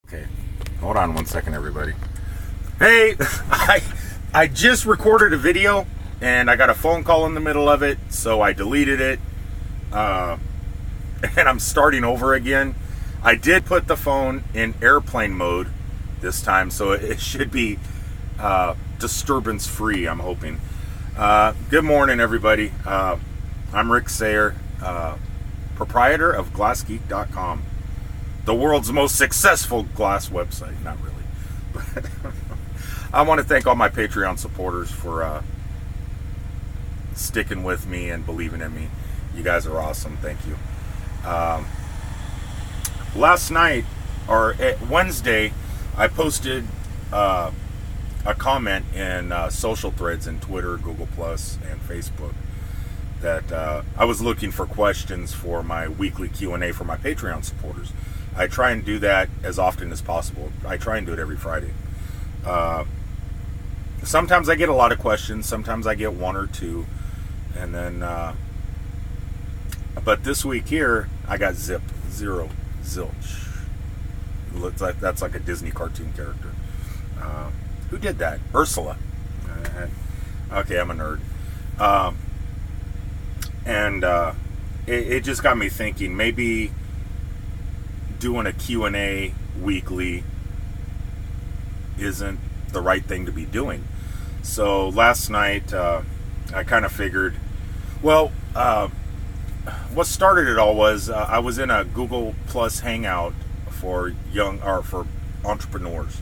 Okay, hold on one second, everybody. Hey, I just recorded a video and I got a phone call in the middle of it, so I deleted it, and I'm starting over again. I did put the phone in airplane mode this time, so it should be disturbance free, I'm hoping. Good morning, everybody. I'm Rick Sayer, proprietor of GlassGeek.com. The world's most successful glass website. Not really. But I want to thank all my Patreon supporters for sticking with me and believing in me. You guys are awesome. Thank you. Last night, or Wednesday, I posted a comment in social threads in Twitter, Google Plus, and Facebook that I was looking for questions for my weekly Q&A for my Patreon supporters. I try and do that as often as possible. I try and do it every Friday. Sometimes I get a lot of questions. Sometimes I get one or two. And then, but this week here, I got zilch. Looks like that's like a Disney cartoon character. Who did that? Ursula. Okay, I'm a nerd. And it just got me thinking, maybe doing a Q&A weekly isn't the right thing to be doing. So last night, I kind of figured, well, what started it all was I was in a Google Plus hangout for for entrepreneurs.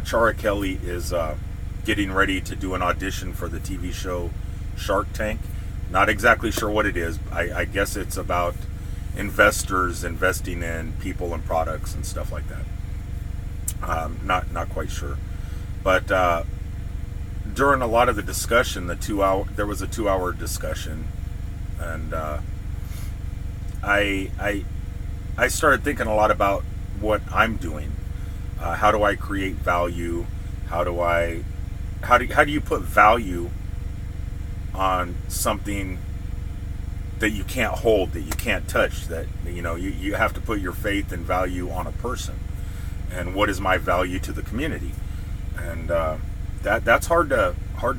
Chara Kelly is getting ready to do an audition for the TV show Shark Tank. Not exactly sure what it is. I guess it's about investors investing in people and products and stuff like that. Not quite sure. But during a lot of the discussion, there was a 2-hour discussion, and I started thinking a lot about what I'm doing. How do I create value? How do you put value on something that you can't hold, that you can't touch, that you have to put your faith and value on a person? And what is my value to the community? And that's hard to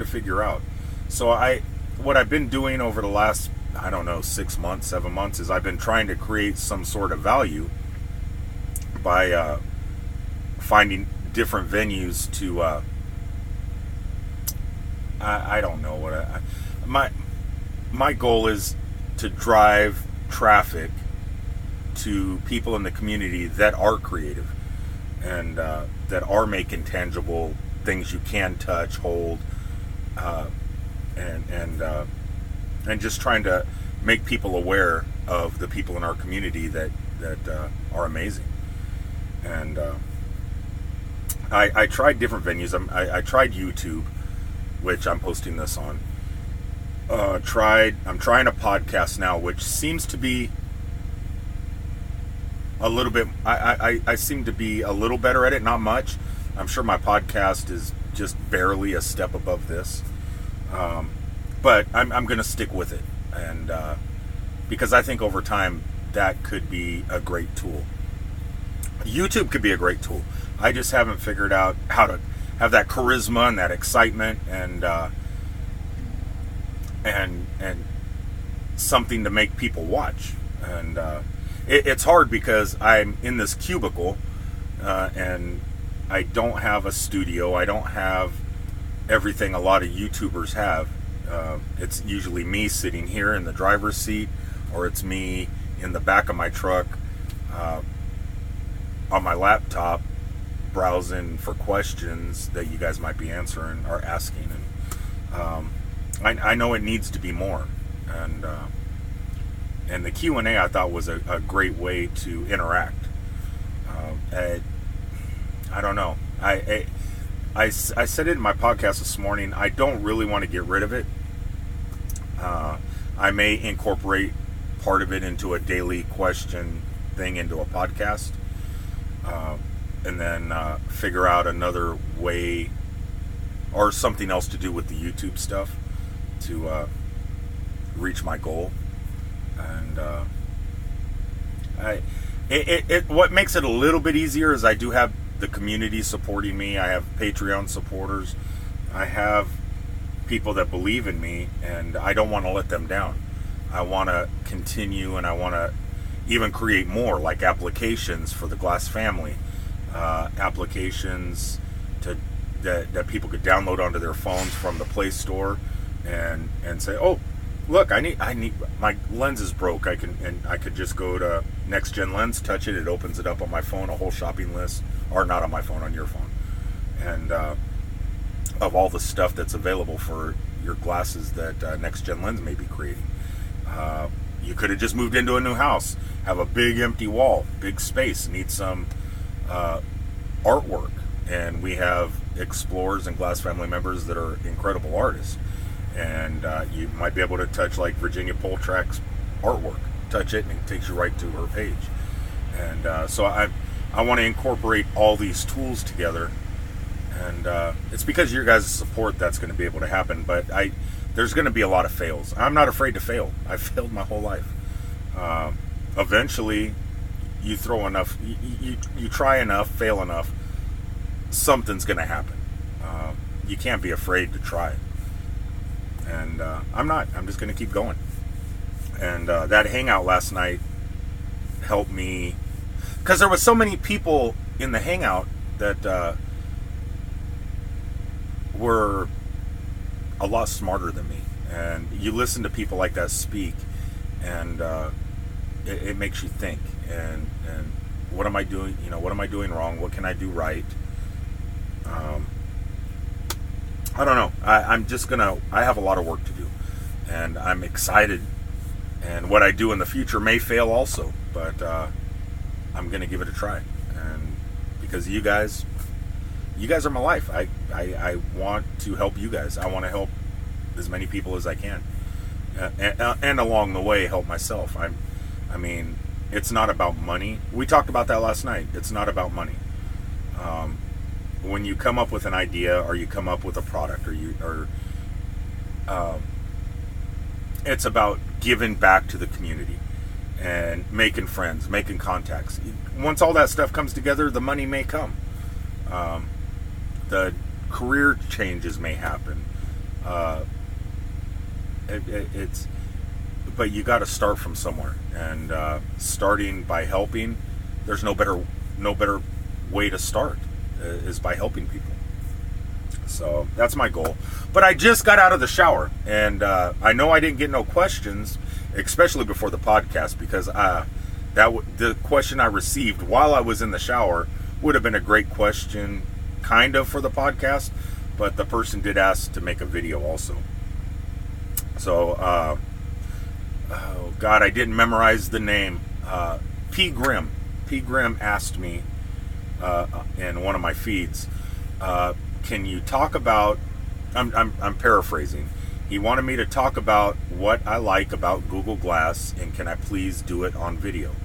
figure out. So what I've been doing over the last, 6 months, 7 months, is I've been trying to create some sort of value by finding different venues to I don't know what my goal is to drive traffic to people in the community that are creative and that are making tangible things you can touch, hold, and just trying to make people aware of the people in our community that are amazing. And I tried different venues. I tried YouTube, which I'm posting this on. I'm trying a podcast now, which seems to be a little bit. I seem to be a little better at it, not much. I'm sure my podcast is just barely a step above this, but I'm going to stick with it, and because I think over time that could be a great tool. YouTube could be a great tool. I just haven't figured out how to have that charisma and that excitement and something to make people watch. And it's hard because I'm in this cubicle and I don't have a studio. I don't have everything a lot of YouTubers have. It's usually me sitting here in the driver's seat, or it's me in the back of my truck on my laptop browsing for questions that you guys might be answering or asking. And I know it needs to be more. And the Q&A I thought was a great way to interact. I don't know. I said it in my podcast this morning. I don't really want to get rid of it. I may incorporate part of it into a daily question thing into a podcast. And then figure out another way or something else to do with the YouTube stuff to reach my goal. And What makes it a little bit easier is I do have the community supporting me. I have Patreon supporters. I have people that believe in me, and I don't want to let them down. I want to continue, and I want to even create more, like applications for the Glass family, applications that people could download onto their phones from the Play Store, and say, oh, look, I need my lens is broke. I could just go to Next Gen Lens, touch it, it opens it up on my phone, a whole shopping list, or not on my phone, on your phone, and of all the stuff that's available for your glasses that Next Gen Lens may be creating. You could have just moved into a new house, have a big empty wall, big space, need some artwork, and we have explorers and Glass family members that are incredible artists, and you might be able to touch like Virginia Poltrack's artwork, touch it, and it takes you right to her page. And so I want to incorporate all these tools together, and it's because of your guys' support that's going to be able to happen. But there's going to be a lot of fails. I'm not afraid to fail. I've failed my whole life. Eventually, you throw enough, you try enough, fail enough, something's going to happen. You can't be afraid to try. And I'm not. I'm just going to keep going. And that hangout last night helped me, because there was so many people in the hangout that were a lot smarter than me. And you listen to people like that speak, and it makes you think. And what am I doing? You know, what am I doing wrong? What can I do right? I don't know. I have a lot of work to do, and I'm excited. And what I do in the future may fail also, but I'm going to give it a try. And because you guys are my life. I want to help you guys. I want to help as many people as I can, and along the way help myself. I mean, it's not about money. We talked about that last night. It's not about money. When you come up with an idea, or you come up with a product, it's about giving back to the community and making friends, making contacts. Once all that stuff comes together, the money may come. The career changes may happen. But you got to start from somewhere, and starting by helping. There's no better way to start is by helping people. So that's my goal. But I just got out of the shower, and I know I didn't get no questions, especially before the podcast, because the question I received while I was in the shower would have been a great question, kind of, for the podcast, but the person did ask to make a video also. So, oh God, I didn't memorize the name. P. Grimm. P. Grimm asked me in one of my feeds, can you talk about, I'm paraphrasing, he wanted me to talk about what I like about Google Glass, and can I please do it on video?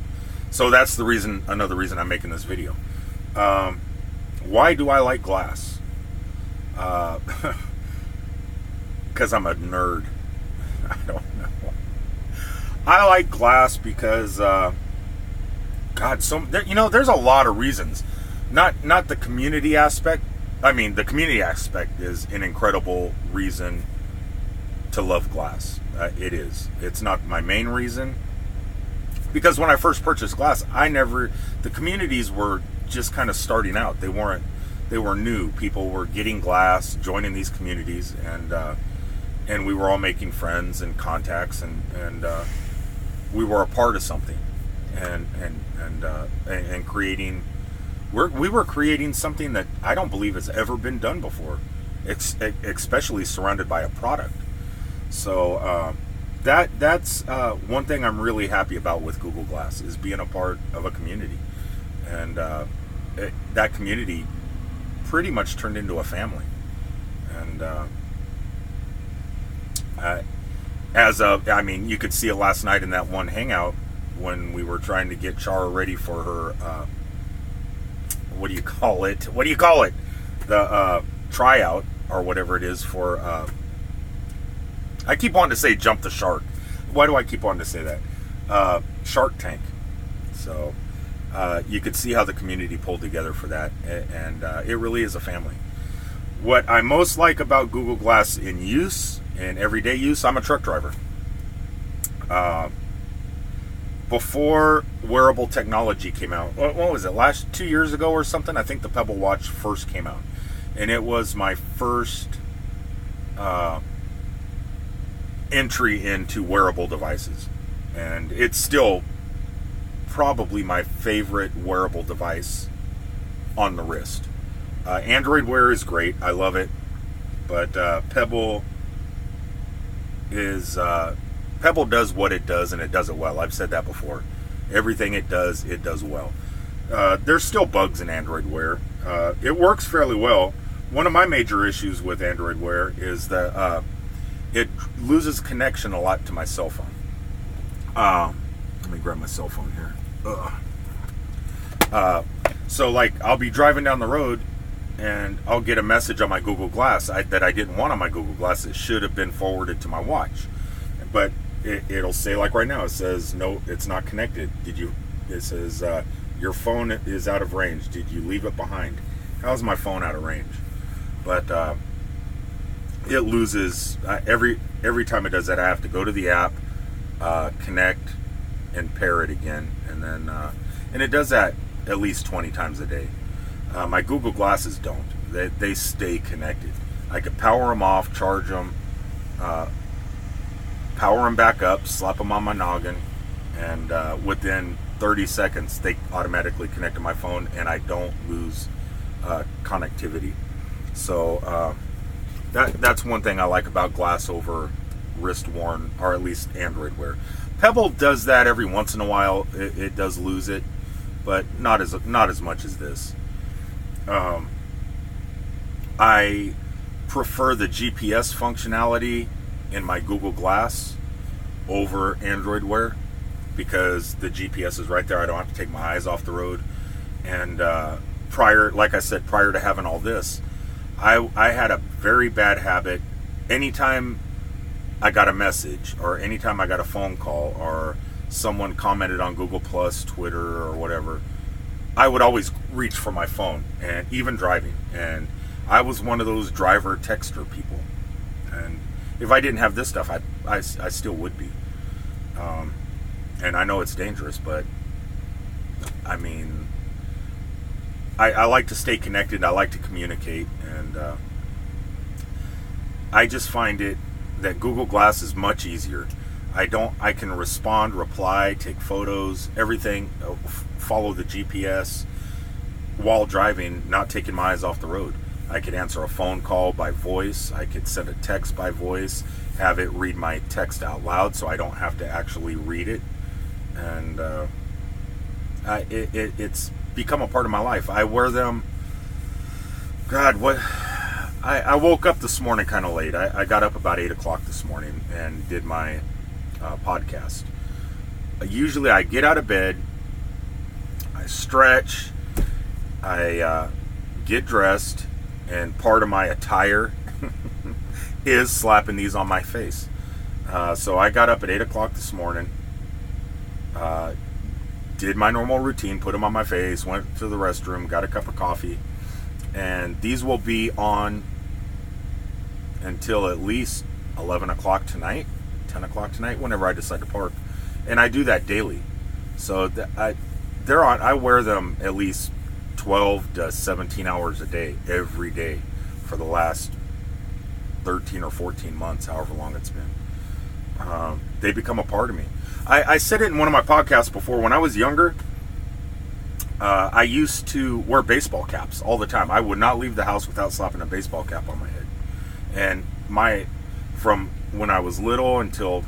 So that's another reason I'm making this video. Why do I like glass? Because I'm a nerd. I don't know. I like glass because, there's a lot of reasons. Not the community aspect. I mean, the community aspect is an incredible reason to love glass. It is. It's not my main reason. Because when I first purchased glass, the communities were just kind of starting out. They were new. People were getting glass, joining these communities, and we were all making friends and contacts, and we were a part of something, and creating. We were creating something that I don't believe has ever been done before, especially surrounded by a product. So that's one thing I'm really happy about with Google Glass, is being a part of a community, and that community pretty much turned into a family. And you could see it last night in that one hangout when we were trying to get Chara ready for her. What do you call it? The tryout, or whatever it is for. I keep wanting to say Jump the Shark. Why do I keep wanting to say that? Shark Tank. So You could see how the community pulled together for that, and it really is a family. What I most like about Google Glass in use, in everyday use, I'm a truck driver. Before wearable technology came out, what was it, 2 years ago or something? I think the Pebble Watch first came out, and it was my first entry into wearable devices, and it's still probably my favorite wearable device on the wrist. Android Wear is great, I love it, but Pebble does what it does, and it does it well. I've said that before. Everything it does well. There's still bugs in Android Wear. It works fairly well. One of my major issues with Android Wear is that it loses connection a lot to my cell phone. Let me grab my cell phone here. So like, I'll be driving down the road and I'll get a message on my Google Glass that I didn't want on my Google Glass. It should have been forwarded to my watch, but it'll say, like right now, it says no, it's not connected. It says your phone is out of range. Did you leave it behind? How's my phone out of range? But it loses every time it does that. I have to go to the app, connect, and pair it again, and then and it does that at least 20 times a day. My Google Glasses don't. They stay connected. I could power them off, charge them, power them back up, slap them on my noggin, and within 30 seconds they automatically connect to my phone, and I don't lose connectivity. So that's one thing I like about glass over wrist worn, or at least Android Wear. Pebble does that every once in a while. It does lose it, but not as much as this. I prefer the GPS functionality in my Google Glass over Android Wear, because the GPS is right there. I don't have to take my eyes off the road. And like I said, prior to having all this, I had a very bad habit. Anytime I got a message, or anytime I got a phone call, or someone commented on Google Plus, Twitter, or whatever, I would always reach for my phone, and even driving. And I was one of those driver texter people. And if I didn't have this stuff, I still would be. And I know it's dangerous, but I mean, I like to stay connected. I like to communicate, and I just find it that Google Glass is much easier. I can respond, reply, take photos, everything, follow the GPS while driving, not taking my eyes off the road. I could answer a phone call by voice. I could send a text by voice, have it read my text out loud so I don't have to actually read it. And it's become a part of my life. I wear them. God, what? I woke up this morning kind of late. I got up about 8 o'clock this morning and did my podcast. Usually I get out of bed, I stretch, I get dressed, and part of my attire is slapping these on my face. So I got up at 8 o'clock this morning, did my normal routine, put them on my face, went to the restroom, got a cup of coffee, and these will be on until at least 11 o'clock tonight, 10 o'clock tonight, whenever I decide to park. And I do that daily. So I wear them at least 12 to 17 hours a day, every day, for the last 13 or 14 months, however long it's been. They become a part of me. I said it in one of my podcasts before. When I was younger, I used to wear baseball caps all the time. I would not leave the house without slapping a baseball cap on my head. And from when I was little until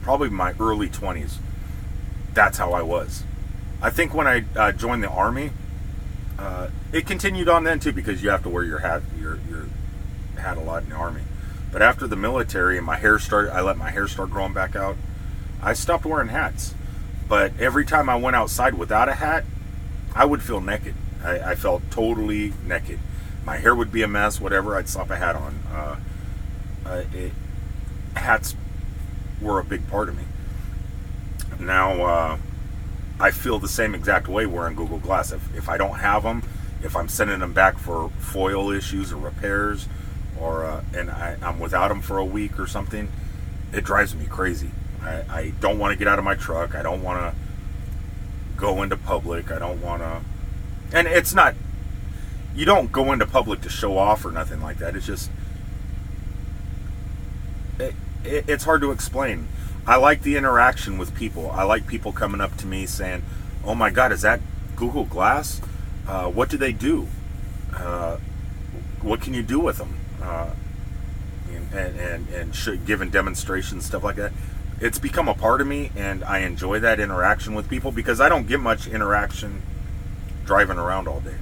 probably my early 20s, that's how I was. I think when I joined the Army, it continued on then too, because you have to wear your hat a lot in the Army. But after the military and I let my hair start growing back out, I stopped wearing hats. But every time I went outside without a hat, I would feel naked. I felt totally naked. My hair would be a mess, whatever, I'd slap a hat on. Hats were a big part of me. Now, I feel the same exact way wearing Google Glass. If I don't have them, if I'm sending them back for foil issues or repairs, or and I'm without them for a week or something, it drives me crazy. I don't want to get out of my truck. I don't want to go into public. I don't want to, and it's not, you don't go into public to show off or nothing like that. It's just, it's hard to explain. I like the interaction with people. I like people coming up to me saying, "Oh my God, is that Google Glass? What do they do? What can you do with them?" And giving demonstrations, stuff like that. It's become a part of me, and I enjoy that interaction with people because I don't get much interaction driving around all day.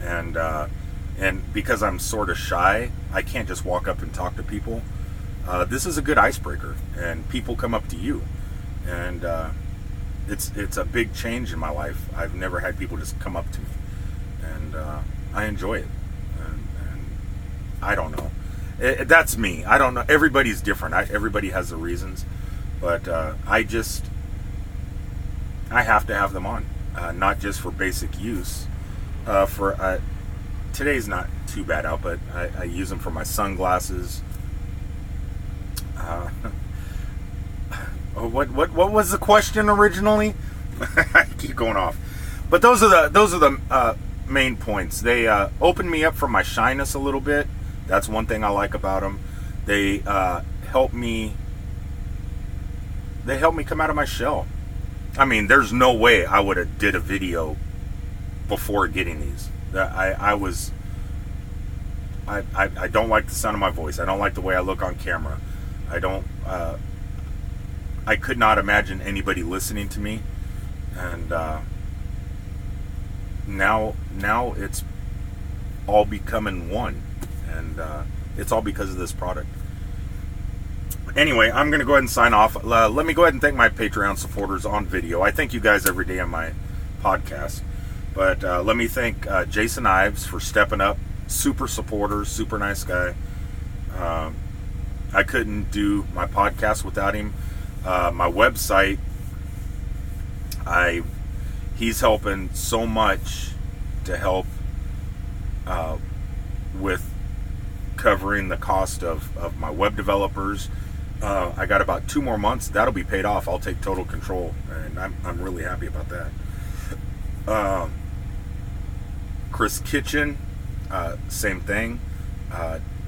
And because I'm sort of shy, I can't just walk up and talk to people. This is a good icebreaker, and people come up to you, and it's a big change in my life. I've never had people just come up to me, and I enjoy it. And I don't know. That's me. I don't know. Everybody's different. Everybody has their reasons, but I have to have them on, not just for basic use. Today's not too bad out, but I use them for my sunglasses. What was the question originally? I keep going off, but those are the main points. They open me up from my shyness a little bit. That's one thing I like about them. They help me come out of my shell. I mean, there's no way I would have did a video before getting these. I don't like the sound of my voice. I don't like the way I look on camera. I could not imagine anybody listening to me, and now it's all becoming one, and it's all because of this product. Anyway, I'm going to go ahead and sign off. Let me go ahead and thank my Patreon supporters on video. I thank you guys every day on my podcast, but let me thank Jason Ives for stepping up. Super supporter, super nice guy. I couldn't do my podcast without him. My website, he's helping so much to help with covering the cost of my web developers. I got about 2 more months. That'll be paid off. I'll take total control, and I'm really happy about that. Chris Kitchen, same thing.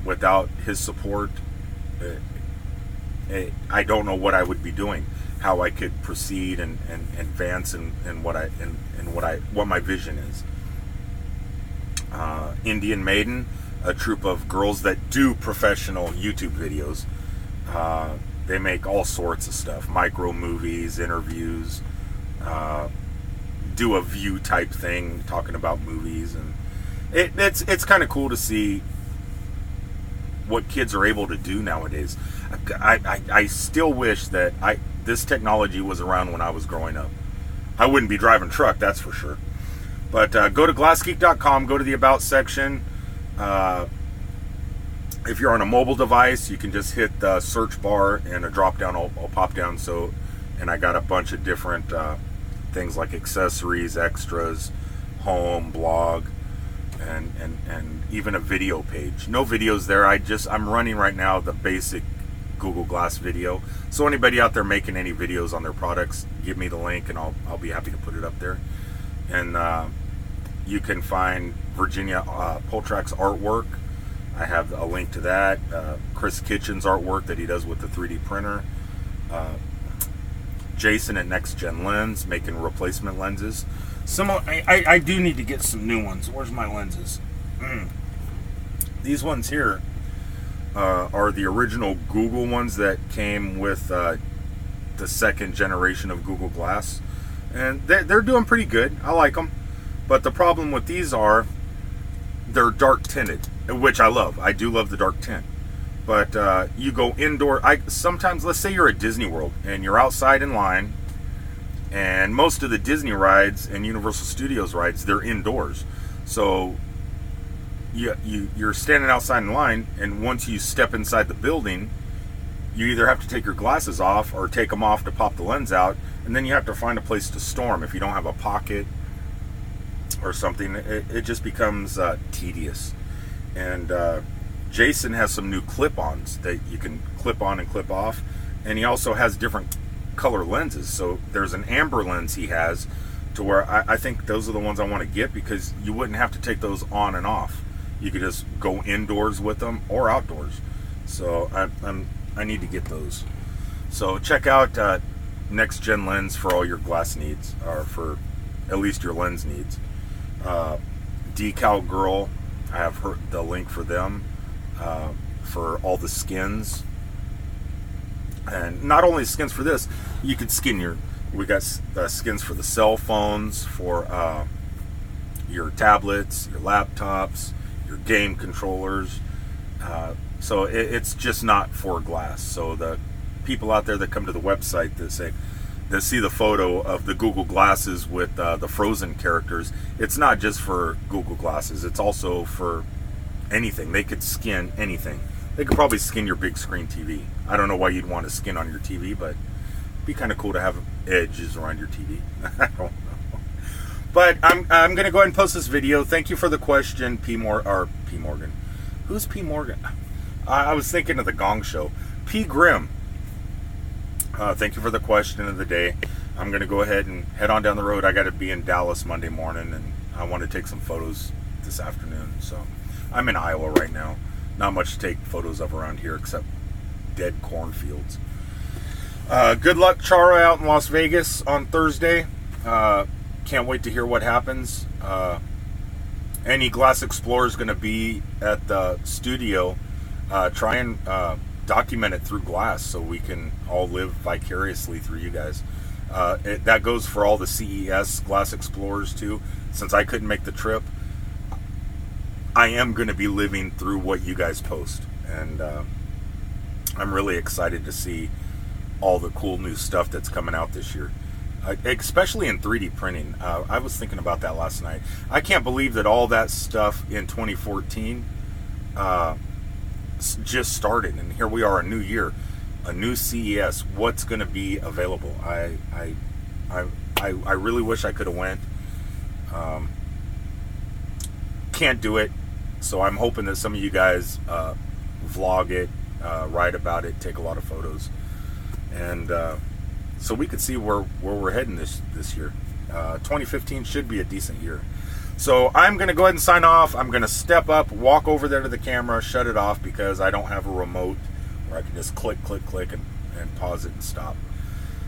Without his support, I don't know what I would be doing, how I could proceed and advance in what my vision is. Indian Maiden, a troupe of girls that do professional YouTube videos. They make all sorts of stuff, micro movies, interviews, do a view type thing, talking about movies, and it's kind of cool to see what kids are able to do nowadays. I still wish that this technology was around when I was growing up. I wouldn't be driving truck, that's for sure. But go to glassgeek.com, go to the About section. If you're on a mobile device, you can just hit the search bar and a drop down will pop down. And I got a bunch of different things like accessories, extras, home, blog, and even a video page. No videos there. I'm running right now the basic Google Glass video. So anybody out there making any videos on their products, give me the link and I'll be happy to put it up there. And you can find Virginia Poltrak's artwork. I have a link to that. Chris Kitchen's artwork that he does with the 3D printer. Jason at Next Gen Lens making replacement lenses. I do need to get some new ones. Where's my lenses? These ones here are the original Google ones that came with the second generation of Google Glass. And they're doing pretty good. I like them. But the problem with these are they're dark tinted, which I love. I do love the dark tint. But you go indoor. Sometimes, let's say you're at Disney World and you're outside in line, and most of the Disney rides and Universal Studios rides, they're indoors. So you're standing outside in line, and once you step inside the building, you either have to take your glasses off or take them off to pop the lens out, and then you have to find a place to store them. If you don't have a pocket or something, it just becomes tedious. And Jason has some new clip-ons that you can clip on and clip off, and he also has different color lenses. So there's an amber lens he has, to where I think those are the ones I want to get, because you wouldn't have to take those on and off. You could just go indoors with them or outdoors. So I need to get those. So check out Next Gen Lens for all your glass needs, or for at least your lens needs. Decal Girl, I have the link for them, for all the skins. And not only skins for this, you could skin we got skins for the cell phones, for your tablets, your laptops, your game controllers. So it's just not for glass. So the people out there that come to the website that see the photo of the Google Glasses with the Frozen characters, it's not just for Google Glasses. It's also for anything. They could skin anything. They could probably skin your big screen TV. I don't know why you'd want to skin on your TV, but it'd be kind of cool to have edges around your TV. I don't know. But I'm going to go ahead and post this video. Thank you for the question, P. Morgan. Who's P. Morgan? I was thinking of the Gong Show. P. Grimm. Thank you for the question of the day. I'm going to go ahead and head on down the road. I got to be in Dallas Monday morning, and I want to take some photos this afternoon. So I'm in Iowa right now. Not much to take photos of around here except dead cornfields. Good luck, Chara, out in Las Vegas on Thursday. Can't wait to hear what happens. Any Glass Explorer is going to be at the studio. Try and document it through glass so we can all live vicariously through you guys. That goes for all the CES Glass Explorers too. Since I couldn't make the trip, I am going to be living through what you guys post, and I'm really excited to see all the cool new stuff that's coming out this year, especially in 3D printing. I was thinking about that last night. I can't believe that all that stuff in 2014 just started, and here we are, a new year, a new CES. What's going to be available? I really wish I could have went. Can't do it, so I'm hoping that some of you guys vlog it, write about it, take a lot of photos, and so we could see where we're heading this year. 2015 should be a decent year. So I'm going to go ahead and sign off. I'm going to step up, walk over there to the camera, shut it off, because I don't have a remote where I can just click, and pause it and stop.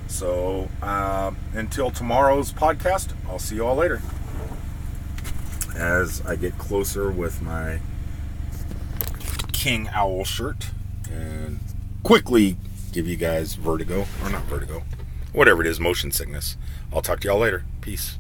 So until tomorrow's podcast, I'll see you all later. As I get closer with my King Owl shirt and quickly give you guys vertigo, or not vertigo, whatever it is, motion sickness. I'll talk to y'all later. Peace.